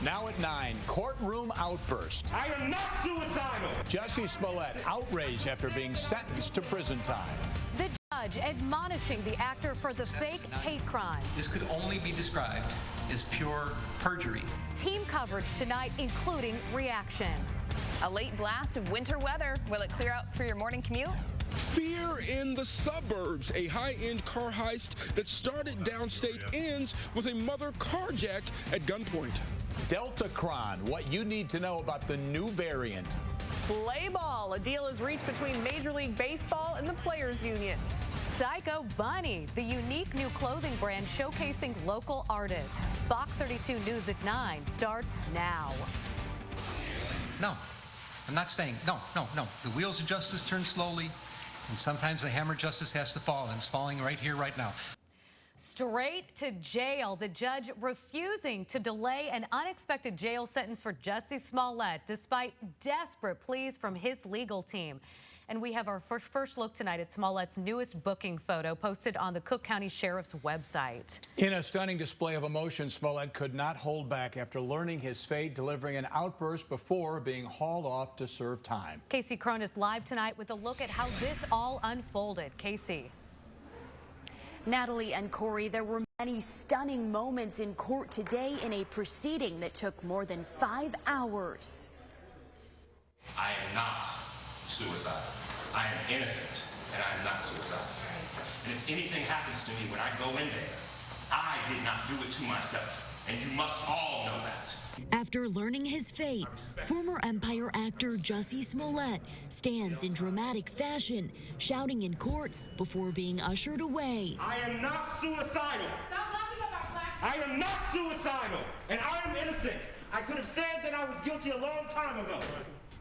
Now at 9, courtroom outburst. I am not suicidal. Jussie Smollett outraged after being sentenced to prison time. The judge admonishing the actor for the fake hate crime. This could only be described as pure perjury. Team coverage tonight, including reaction. A late blast of winter weather. Will it clear out for your morning commute? Fear in the suburbs. A high-end car heist that started downstate ends with a mother carjacked at gunpoint. Deltacron, what you need to know about the new variant. Play ball. A deal is reached between Major League Baseball and the Players Union. Psycho Bunny, the unique new clothing brand showcasing local artists. Fox 32 News at 9 starts now. No, I'm not staying. No. The wheels of justice turn slowly, and sometimes the hammer of justice has to fall, and it's falling right here, right now. Straight to jail. The judge refusing to delay an unexpected jail sentence for Jussie Smollett, despite desperate pleas from his legal team. And we have our first look tonight at Smollett's newest booking photo posted on the Cook County Sheriff's website. In a stunning display of emotion, Smollett could not hold back after learning his fate, delivering an outburst before being hauled off to serve time. Casey Cronus live tonight with a look at how this all unfolded. Casey. Natalie and Corey, there were many stunning moments in court today in a proceeding that took more than 5 hours. I am not suicidal. I am innocent, and I am not suicidal. And if anything happens to me when I go in there, I did not do it to myself, and you must all know that. After learning his fate, former Empire actor Jussie Smollett stands in dramatic fashion, shouting in court before being ushered away. I am not suicidal. I am not suicidal, and I am innocent. I could have said that I was guilty a long time ago.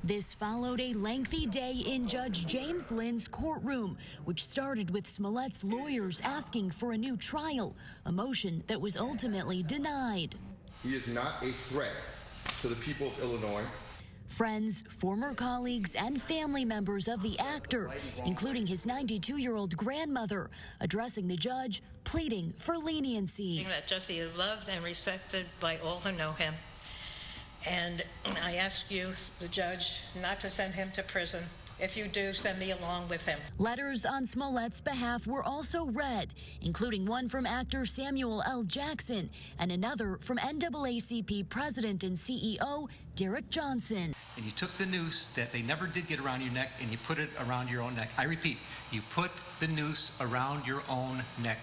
This followed a lengthy day in Judge James Lynn's courtroom, which started with Smollett's lawyers asking for a new trial, a motion that was ultimately denied. He is not a threat to the people of Illinois. Friends, former colleagues, and family members of the actor, including his 92-year-old grandmother, addressing the judge, pleading for leniency. That Jussie is loved and respected by all who know him. And I ask you, the judge, not to send him to prison. If you do, send me along with him. Letters on Smollett's behalf were also read, including one from actor Samuel L. Jackson and another from NAACP President and CEO Derek Johnson. And you took the noose that they never did get around your neck, and you put it around your own neck. I repeat, you put the noose around your own neck.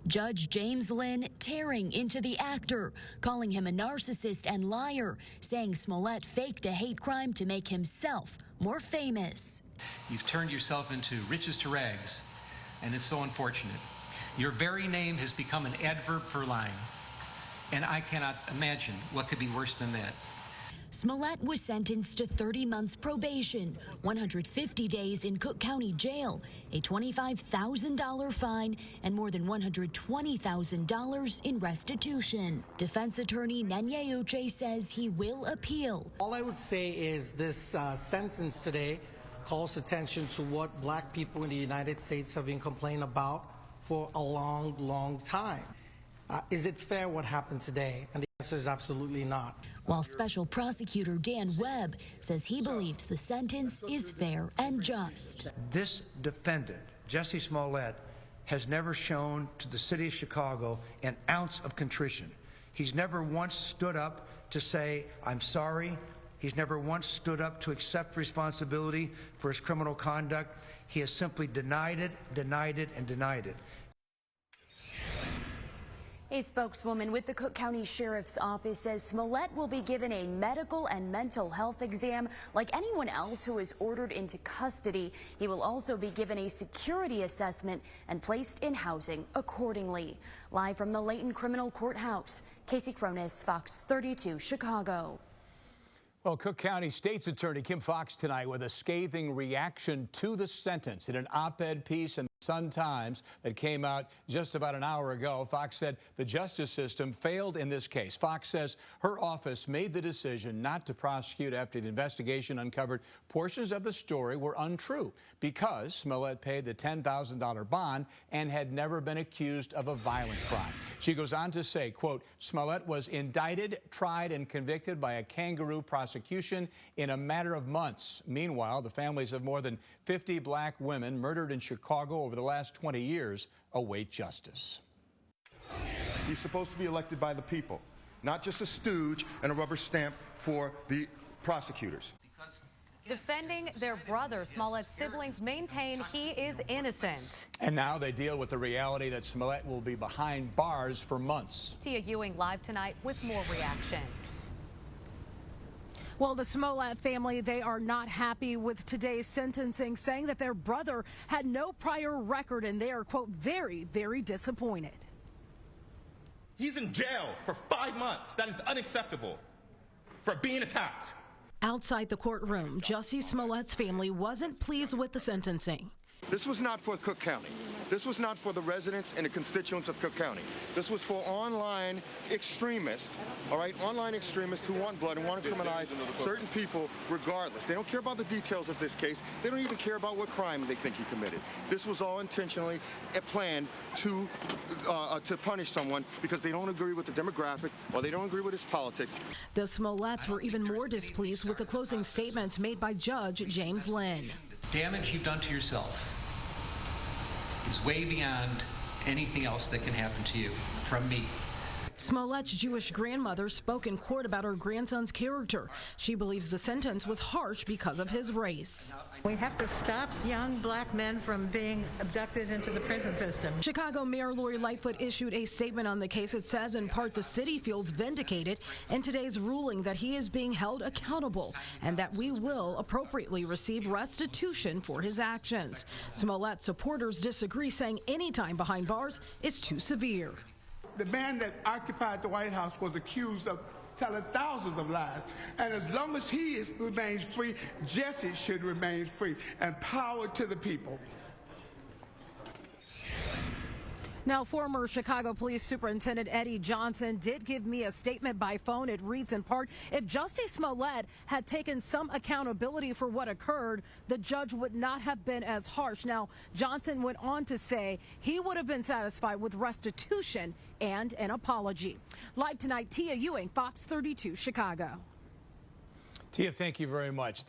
Judge James Lynn tearing into the actor, calling him a narcissist and liar, saying Smollett faked a hate crime to make himself more famous. You've turned yourself into riches to rags, and it's so unfortunate. Your very name has become an adverb for lying, and I cannot imagine what could be worse than that. Smollett was sentenced to 30 months probation, 150 days in Cook County Jail, a $25,000 fine, and more than $120,000 in restitution. Defense attorney Nenye Uche says he will appeal. All I would say is this sentence today calls attention to what black people in the United States have been complaining about for a long, long time. Is it fair what happened today? And the answer is absolutely not. While Special Prosecutor Dan Webb says he believes the sentence is fair and just. This defendant, Jussie Smollett, has never shown to the city of Chicago an ounce of contrition. He's never once stood up to say, I'm sorry. He's never once stood up to accept responsibility for his criminal conduct. He has simply denied it, and denied it. A spokeswoman with the Cook County Sheriff's Office says Smollett will be given a medical and mental health exam like anyone else who is ordered into custody. He will also be given a security assessment and placed in housing accordingly. Live from the Layton Criminal Courthouse, Casey Cronus, Fox 32, Chicago. Well, Cook County State's Attorney Kim Foxx tonight with a scathing reaction to the sentence in an op-ed piece in Sun-Times that came out just about an hour ago. Fox said the justice system failed in this case. Fox says her office made the decision not to prosecute after the investigation uncovered portions of the story were untrue because Smollett paid the $10,000 bond and had never been accused of a violent crime. She goes on to say, quote, Smollett was indicted, tried, and convicted by a kangaroo prosecution in a matter of months. Meanwhile, the families of more than 50 black women murdered in Chicago over the last 20 years await justice. He's supposed to be elected by the people, not just a stooge and a rubber stamp for the prosecutors. Defending their brother, Smollett's siblings maintain he is innocent. And now they deal with the reality that Smollett will be behind bars for months. Tia Ewing live tonight with more reaction. Well, the Smollett family, they are not happy with today's sentencing, saying that their brother had no prior record and they are, quote, very, very disappointed. He's in jail for 5 months. That is unacceptable for being attacked. Outside the courtroom, Jussie Smollett's family wasn't pleased with the sentencing. This was not for Cook County. This was not for the residents and the constituents of Cook County. This was for online extremists, all right, online extremists who want blood and want to criminalize certain people regardless. They don't care about the details of this case. They don't even care about what crime they think he committed. This was all intentionally planned to punish someone because they don't agree with the demographic or they don't agree with his politics. The Smolletts were even more displeased with the closing statements made by Judge James Lynn. The damage you've done to yourself is way beyond anything else that can happen to you from me. Smollett's Jewish grandmother spoke in court about her grandson's character. She believes the sentence was harsh because of his race. We have to stop young black men from being abducted into the prison system. Chicago Mayor Lori Lightfoot issued a statement on the case. It says in part the city feels vindicated in today's ruling that he is being held accountable and that we will appropriately receive restitution for his actions. Smollett supporters disagree, saying any time behind bars is too severe. The man that occupied the White House was accused of telling thousands of lies. And as long as he remains free, Jussie should remain free. And power to the people. Now, former Chicago Police Superintendent Eddie Johnson did give me a statement by phone. It reads in part, if Jussie Smollett had taken some accountability for what occurred, the judge would not have been as harsh. Now, Johnson went on to say he would have been satisfied with restitution and an apology. Live tonight, Tia Ewing, Fox 32, Chicago. Tia, thank you very much.